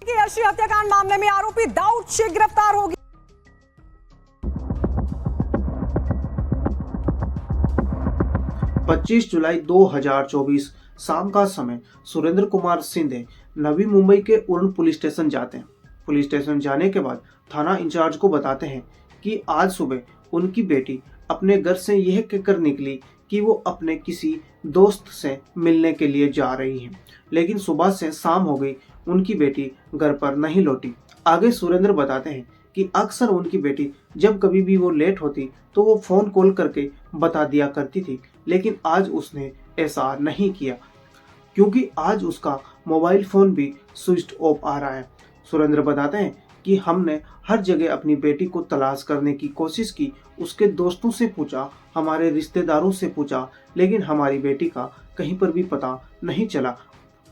कि यशी हत्याकांड मामले में आरोपी दाऊद शेख गिरफ्तार हो गया। 25 जुलाई 2024 शाम का समय सुरेंद्र कुमार सिंधे नवी मुंबई के उरण पुलिस स्टेशन जाते हैं। पुलिस स्टेशन जाने के बाद थाना इंचार्ज को बताते हैं कि आज सुबह उनकी बेटी अपने घर से यह कहकर निकली कि वो अपने किसी दोस्त से मिलने के लिए जा रही है, लेकिन सुबह से शाम हो गई, उनकी बेटी घर पर नहीं लौटी। आगे सुरेंद्र बताते हैं कि अक्सर उनकी बेटी जब कभी भी वो लेट होती तो वो फोन कॉल करके बता दिया करती थी, लेकिन आज उसने ऐसा नहीं किया क्योंकि आज उसका मोबाइल फोन भी स्विच ऑफ आ रहा है। सुरेंद्र बताते हैं कि हमने हर जगह अपनी बेटी को तलाश करने की कोशिश की, उसके दोस्तों से पूछा, हमारे रिश्तेदारों से पूछा, लेकिन हमारी बेटी का कहीं पर भी पता नहीं चला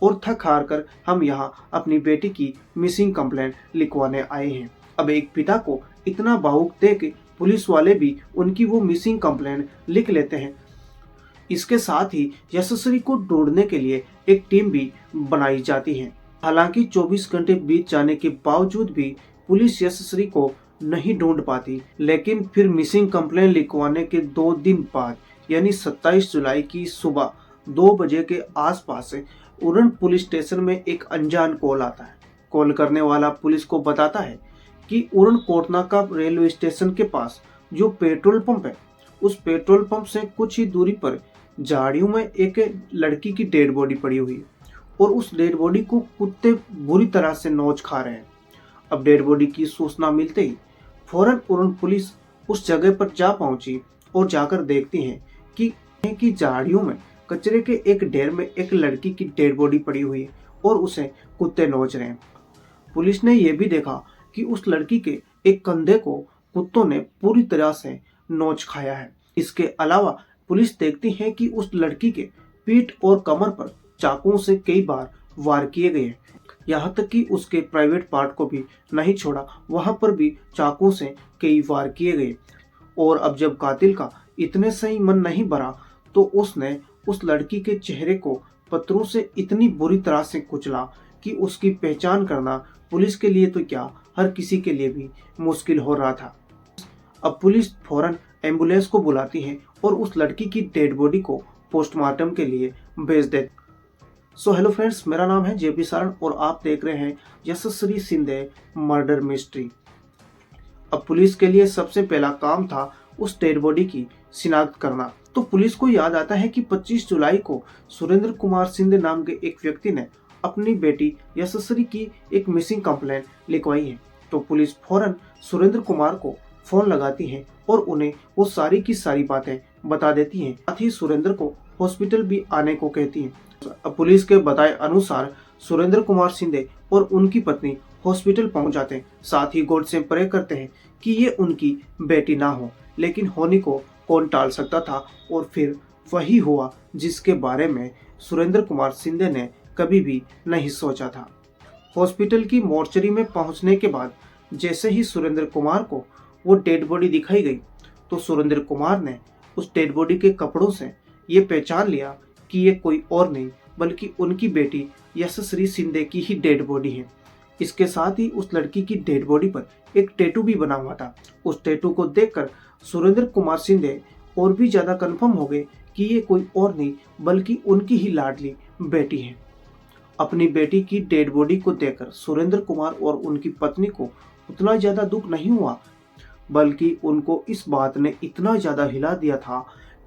और थक हार कर हम यहाँ अपनी बेटी की मिसिंग कंप्लेंट लिखवाने आए हैं। अब एक पिता को इतना भावुक देख पुलिस वाले भी उनकी वो मिसिंग कंप्लेंट लिख लेते हैं। इसके साथ ही यशस्वी को ढूंढने के लिए एक टीम भी बनाई जाती है। हालांकि 24 घंटे बीत जाने के बावजूद भी पुलिस यशस्वी को नहीं ढूंढ पाती, लेकिन फिर मिसिंग कंप्लेंट लिखवाने के 2 दिन बाद यानी 27 जुलाई की सुबह 2 बजे के आसपास उरण पुलिस स्टेशन में एक अनजान कॉल आता है। कॉल करने वाला पुलिस को बताता है कि उरण कोटनाका रेलवे स्टेशन के पास जो पेट्रोल पंप है, उस पेट्रोल पंप से कुछ ही दूरी पर झाड़ियों में एक लड़की की डेड बॉडी पड़ी हुई है और उस डेड बॉडी को कुत्ते बुरी तरह से नोच खा रहे हैं। अब डेड बॉडी की सूचना मिलते ही फौरन उरण पुलिस उस जगह पर जा पहुंची और जाकर देखती है कि झाड़ियों में कचरे के एक ढेर में एक लड़की की डेड बॉडी पड़ी हुई है और उसे कुत्ते नोच रहे हैं। पुलिस ने यह भी देखा कि उस लड़की के एक कंधे को कुत्तों ने पूरी तरह से नोच खाया है। इसके अलावा पुलिस देखती है कि उस लड़की के पीठ और कमर पर चाकुओं से कई बार वार किए गए, यहाँ तक कि उसके प्राइवेट पार्ट को भी नहीं छोड़ा, वहां पर भी चाकुओं से कई वार किए गए। और अब जब कातिल का इतने से ही मन नहीं भरा तो उसने उस लड़की के चेहरे को पत्थरों से इतनी बुरी तरह से कुचला कि उसकी पहचान करना पुलिस के लिए तो क्या, हर किसी के लिए भी मुश्किल हो रहा था। अब पुलिस फौरन एम्बुलेंस को बुलाती है और उस लड़की की डेड बॉडी को पोस्टमार्टम के लिए भेज देती। सो हेलो फ्रेंड्स, मेरा नाम है जेपी सारण और आप देख रहे हैं यशस्वी सिंधे मर्डर मिस्ट्री। अब पुलिस के लिए सबसे पहला काम था उस डेड बॉडी की शिनाख्त करना। तो पुलिस को याद आता है कि 25 जुलाई को सुरेंद्र कुमार सिंधे नाम के एक व्यक्ति ने अपनी बेटी यशस्वी की एक मिसिंग कंप्लेंट लिखवाई है। तो पुलिस फौरन सुरेंद्र कुमार को फोन लगाती है और उन्हें वो सारी की सारी बातें बता देती हैं। साथ ही सुरेंद्र को हॉस्पिटल भी आने को कहती है। अब पुलिस के बताए अनुसार सुरेंद्र कुमार सिंधे और उनकी पत्नी हॉस्पिटल पहुंच जाते हैं। साथ ही गॉड से प्रे करते हैं कि ये उनकी बेटी ना हो, लेकिन होने को कौन टाल सकता था। और फिर वही हुआ जिसके बारे में सुरेंद्र कुमार सिंधे ने कभी भी नहीं सोचा था। हॉस्पिटल की मोर्चरी में पहुंचने के बाद जैसे ही सुरेंद्र कुमार को वो डेड बॉडी दिखाई गई तो सुरेंद्र कुमार ने उस डेड बॉडी के कपड़ों से ये पहचान लिया कि ये कोई और नहीं बल्कि उनकी बेटी यशस्वी सिंधे की ही डेड बॉडी है। इसके साथ ही उस लड़की की डेड बॉडी पर एक टैटू भी बना हुआ था। उस टैटू को देखकर सुरेंद्र कुमार सिंधे और भी ज्यादा कंफर्म हो गए कि ये कोई और नहीं बल्कि उनकी ही लाडली बेटी है। अपनी बेटी की डेड बॉडी को देखकर सुरेंद्र कुमार और उनकी पत्नी को उतना ज्यादा दुख नहीं हुआ, बल्कि उनको इस बात ने इतना ज्यादा हिला दिया था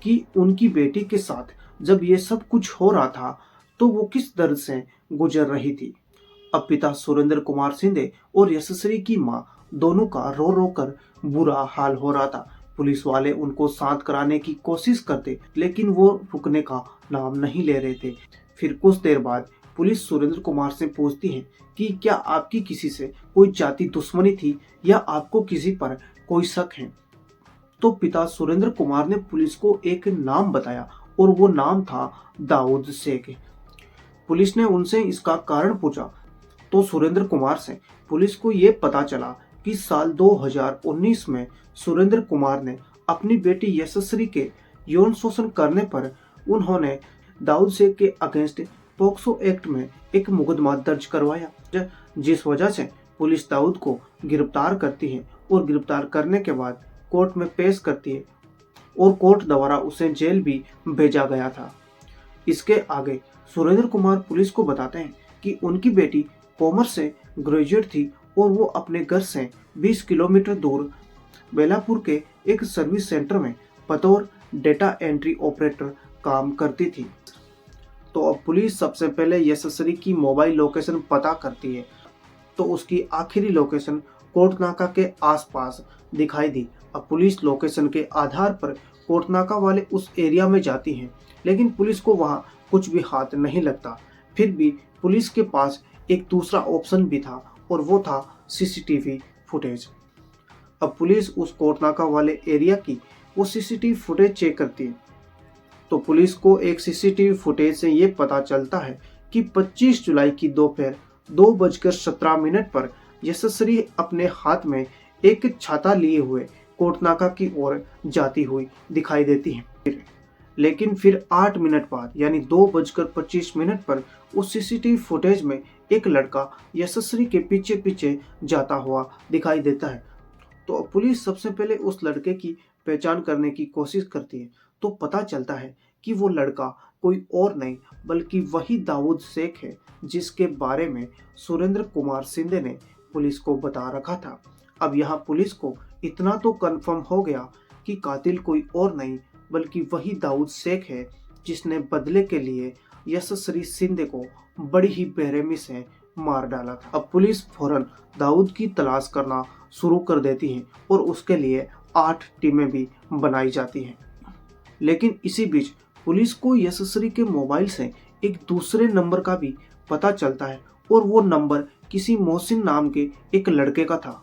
कि उनकी बेटी के साथ जब ये सब कुछ हो रहा था तो वो किस दर्द से गुजर रही थी। अब पिता सुरेंद्र कुमार सिंधे और यशस्वी की मां दोनों का रो रो कर बुरा हाल हो रहा था। पुलिस वाले उनको शांत कराने की कोशिश करते, लेकिन वो रुकने का नाम नहीं ले रहे थे। फिर कुछ देर बाद पुलिस सुरेंद्र कुमार से पूछती है कि क्या आपकी किसी से कोई जाति दुश्मनी थी या आपको किसी पर कोई शक है। तो पिता सुरेंद्र कुमार ने पुलिस को एक नाम बताया और वो नाम था दाऊद शेख। पुलिस ने उनसे इसका कारण पूछा तो सुरेंद्र कुमार से पुलिस को ये पता चला कि साल 2019 में सुरेंद्र कुमार ने अपनी बेटी यशस्वी के यौन शोषण करने पर उन्होंने दाऊद शेख के अगेंस्ट पोक्सो एक्ट में एक मुकदमा दर्ज करवाया, जिस वजह से पुलिस दाऊद को गिरफ्तार करती है और गिरफ्तार करने के बाद कोर्ट में पेश करती है और कोर्ट द्वारा उसे जेल भी भेजा गया था। इसके आगे सुरेंद्र कुमार पुलिस को बताते हैं कि उनकी बेटी कॉमर्स से ग्रेजुएट थी और वो अपने घर से 20 किलोमीटर दूर बेलापुर के एक सर्विस सेंटर में बतौर डेटा एंट्री ऑपरेटर काम करती थी। तो अब पुलिस सबसे पहले यशस्वी की मोबाइल लोकेशन पता करती है, तो उसकी आखिरी लोकेशन कोटनाका के आसपास दिखाई दी। अब पुलिस लोकेशन के आधार पर कोटनाका वाले उस एरिया में जाती है, लेकिन पुलिस को वहाँ कुछ भी हाथ नहीं लगता। फिर भी पुलिस के पास एक दूसरा ऑप्शन भी था और वो था सीसीटीवी फुटेज। अब पुलिस उस कोटनाका वाले एरिया की वो सीसीटीवी फुटेज चेक करती है, तो पुलिस को एक सीसीटीवी फुटेज से ये पता चलता है कि 25 जुलाई की दोपहर 2:17 पर यशस्वी अपने हाथ में एक छाता लिए हुए कोटनाका की ओर जाती हुई दिखाई देती है। लेकिन फिर 8 मिनट बाद यानी 2:25 पर उस सीसीटीवी फुटेज में एक लड़का यशस्वी के पीछे पीछे जाता हुआ दिखाई देता है। तो पुलिस सबसे पहले उस लड़के की पहचान करने की कोशिश करती है, तो पता चलता है कि वो लड़का कोई और नहीं बल्कि वही दाऊद शेख है जिसके बारे में सुरेंद्र कुमार सिंधे ने पुलिस को बता रखा था। अब यहाँ पुलिस को इतना तो कंफर्म हो गया कि कातिल कोई और नहीं बल्कि वही दाऊद शेख है जिसने बदले के लिए यशस्वी सिंधे को बड़ी ही बेरहमी से मार डाला था। अब पुलिस फौरन दाऊद की तलाश करना शुरू कर देती है और उसके लिए 8 टीमें भी बनाई जाती हैं। लेकिन इसी बीच पुलिस को यशस्वी के मोबाइल से एक दूसरे नंबर का भी पता चलता है और वो नंबर किसी मोहसिन नाम के एक लड़के का था।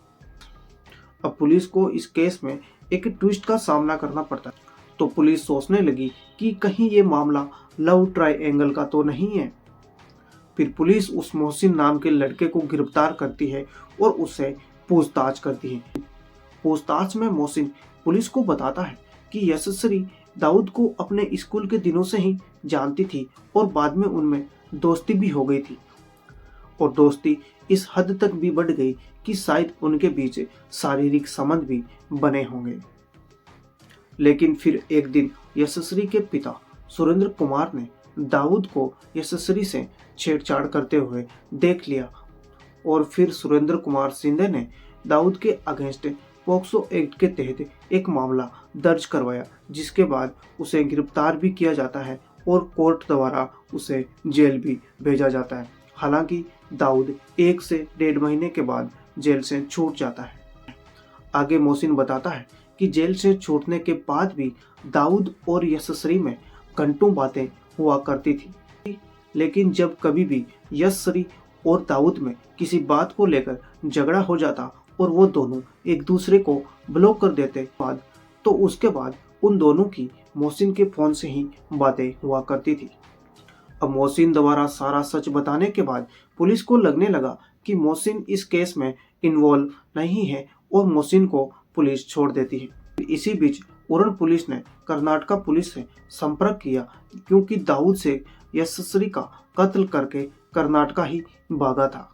अब पुलिस को इस केस में एक ट्विस्ट का सामना करना पड़ता है, तो पुलिस सोचने लगी कि कहीं ये मामला लव ट्रायंगल का तो नहीं है। फिर पुलिस उस मोहसिन नाम के लड़के को गिरफ्तार करती है और उससे पूछताछ करती है। पूछताछ में मोहसिन पुलिस को बताता है कि यशस्वी दाऊद को अपने स्कूल के दिनों से ही जानती थी और बाद में उनमें दोस्ती भी हो गई थी, और दोस्ती इस हद तक भी बढ़ गई कि शायद उनके बीच शारीरिक संबंध भी बने होंगे। लेकिन फिर एक दिन यशस्वी के पिता सुरेंद्र कुमार ने दाऊद को यशस्वी से छेड़छाड़ करते हुए देख लिया और फिर सुरेंद्र कुमार सिंधे ने दाऊद के अगेंस्ट पोक्सो एक्ट के तहत एक मामला दर्ज करवाया, जिसके बाद उसे गिरफ्तार भी किया जाता है और कोर्ट द्वारा उसे जेल भी भेजा जाता है। हालांकि दाऊद 1 से 1.5 महीने के बाद जेल से छूट जाता है। आगे मोहसिन बताता है कि जेल से छूटने के बाद भी दाऊद और यशस्वी में घंटों बातें हुआ करती थी, लेकिन जब कभी भी यशस्वी और दाऊद में किसी बात को लेकर झगड़ा हो जाता और वो दोनों एक दूसरे को ब्लॉक कर देते बाद, तो उसके बाद उन दोनों की मोहसिन के फोन से ही बातें हुआ करती थी। अब मोहसिन द्वारा सारा सच बताने के बाद पुलिस को लगने लगा कि मोहसिन इस केस में इन्वॉल्व नहीं है और मोहसिन को पुलिस छोड़ देती है। इसी बीच उरण पुलिस ने कर्नाटका पुलिस से संपर्क किया, क्योंकि दाऊद से यशस्वी का कत्ल करके कर्नाटका ही भागा था।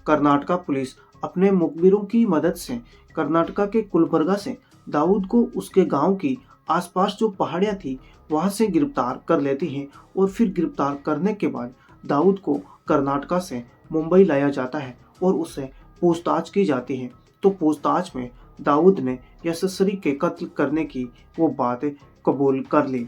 कर्नाटका पुलिस अपने मुखबिरों की मदद से कर्नाटका के गुलबर्गा से दाऊद को उसके गांव की आसपास जो पहाड़ियां थी वहां से गिरफ्तार कर लेती हैं और फिर गिरफ्तार करने के बाद दाऊद को कर्नाटका से मुंबई लाया जाता है और उससे पूछताछ की जाती है। तो पूछताछ में दाऊद ने यशस्वी के कत्ल करने की वो बात कबूल कर ली।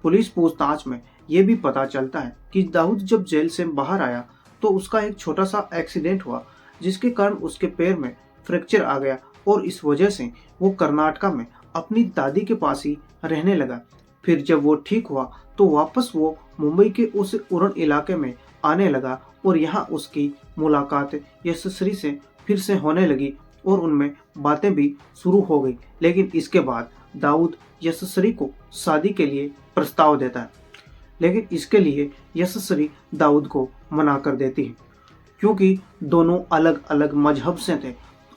पुलिस पूछताछ में ये भी पता चलता है कि दाऊद जब जेल से बाहर आया तो उसका एक छोटा सा एक्सीडेंट हुआ, जिसके कारण उसके पैर में फ्रैक्चर आ गया और इस वजह से वो कर्नाटका में अपनी दादी के पास ही रहने लगा। फिर जब वो ठीक हुआ तो वापस वो मुंबई के उस उरण इलाके में आने लगा और यहाँ उसकी मुलाकात यशस्वी से फिर से होने लगी और उनमें बातें भी शुरू हो गई। लेकिन इसके बाद दाऊद यशस्वी को शादी के लिए प्रस्ताव देता है, लेकिन इसके लिए यशस्वी दाऊद को मना कर देती है, क्योंकि दोनों अलग अलग मजहब से थे।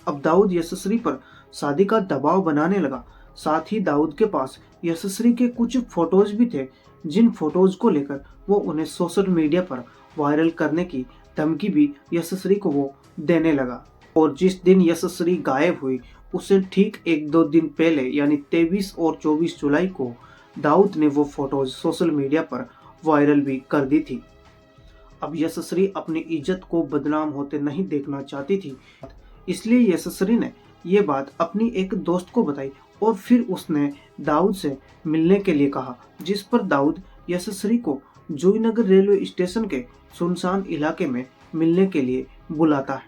अब दाऊद यशस्वी पर शादी का दबाव बनाने लगा। साथ ही दाऊद के पास यशस्वी के कुछ फोटोज भी थे, जिन फोटोज को लेकर वो उन्हें सोशल मीडिया पर वायरल करने की धमकी भी यशस्वी को वो देने लगा। और जिस दिन यशस्वी गायब हुई उससे ठीक 1-2 दिन पहले यानी 23 और 24 जुलाई को दाऊद ने वो फोटोज सोशल मीडिया पर वायरल भी कर दी थी। अब यशस्वी अपनी इज्जत को बदनाम होते नहीं देखना चाहती थी, इसलिए यशस्वी ने ये बात अपनी एक दोस्त को बताई और फिर उसने दाऊद से मिलने के लिए कहा, जिस पर दाऊद यशस्वी को जोईनगर रेलवे स्टेशन के सुनसान इलाके में मिलने के लिए बुलाता है।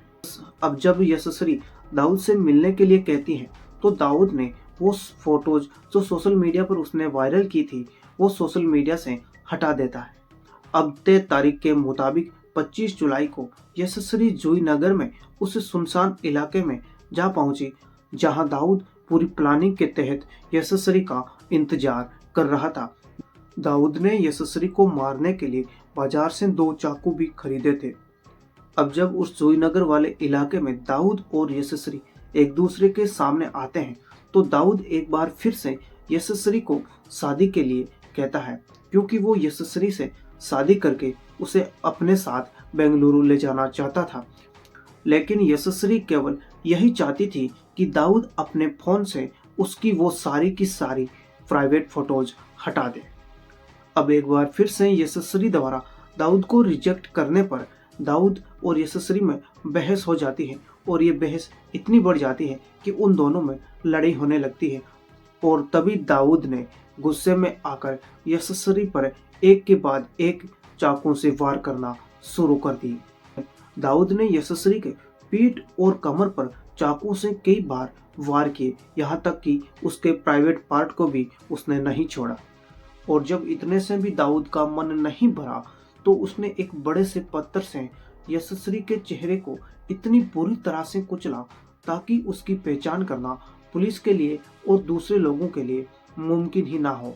अब जब यशस्वी दाऊद से मिलने के लिए कहती है तो दाऊद ने वो फोटोज जो सोशल मीडिया पर उसने वायरल की थी वो सोशल मीडिया से हटा देता है। अब तय तारीख के मुताबिक 25 जुलाई को यशस्वी जोईनगर में उस सुनसान इलाके में जा पहुंची जहां दाऊद पूरी प्लानिंग के तहत यशस्वी का इंतजार कर रहा था। दाऊद ने यशस्वी को मारने के लिए बाजार से 2 चाकू भी खरीदे थे। अब जब उस जोईनगर वाले इलाके में दाऊद और यशस्वी एक दूसरे के सामने आते हैं तो दाऊद एक बार फिर से यशस्वी को शादी के लिए कहता है, क्योंकि वो यशस्वी से शादी करके उसे अपने साथ बेंगलुरु ले जाना चाहता था। लेकिन यशस्वी केवल यही चाहती थी कि दाऊद अपने फोन से उसकी वो सारी की सारी प्राइवेट फोटोज हटा दे। अब एक बार फिर से यशस्वी द्वारा दाऊद को रिजेक्ट करने पर दाऊद और यशस्वी में बहस हो जाती है और ये बहस इतनी बढ़ जाती है कि उन दोनों में लड़ाई होने लगती है। और तभी दाऊद ने गुस्से में आकर यशस्वी पर एक के बाद एक चाकू से वार करना शुरू कर दी। दाऊद ने यशस्वी के पीठ और कमर पर चाकू से कई बार वार किए, यहाँ तक कि उसके प्राइवेट पार्ट को भी उसने नहीं छोड़ा। और जब इतने से भी दाऊद का मन नहीं भरा तो उसने एक बड़े से पत्थर से यशस्वी के चेहरे को इतनी बुरी तरह से कुचला ताकि उसकी पहचान करना पुलिस के लिए और दूसरे लोगों के लिए मुमकिन ही ना हो।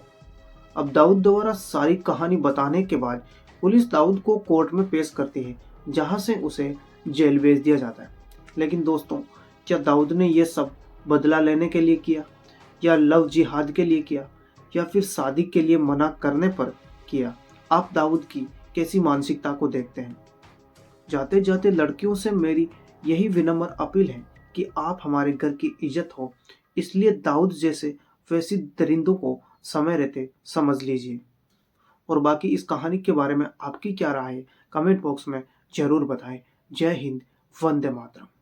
अब दाऊद द्वारा सारी कहानी बताने के बाद पुलिस दाऊद को कोर्ट में पेश करती है, जहां से उसे जेल भेज दिया जाता है। लेकिन दोस्तों, क्या दाऊद ने यह सब बदला लेने के लिए किया, या लव जिहाद के लिए किया, या फिर शादी के लिए मना करने पर किया? आप दाऊद की कैसी मानसिकता को देखते हैं? जाते जाते लड़कियों से मेरी यही विनम्र अपील है कि आप हमारे घर की इज्जत हो, इसलिए दाऊद जैसे वैसी दरिंदों को समय रहते समझ लीजिए। और बाकी इस कहानी के बारे में आपकी क्या राय है, कमेंट बॉक्स में जरूर बताएं। जय हिंद, वंदे मातरम।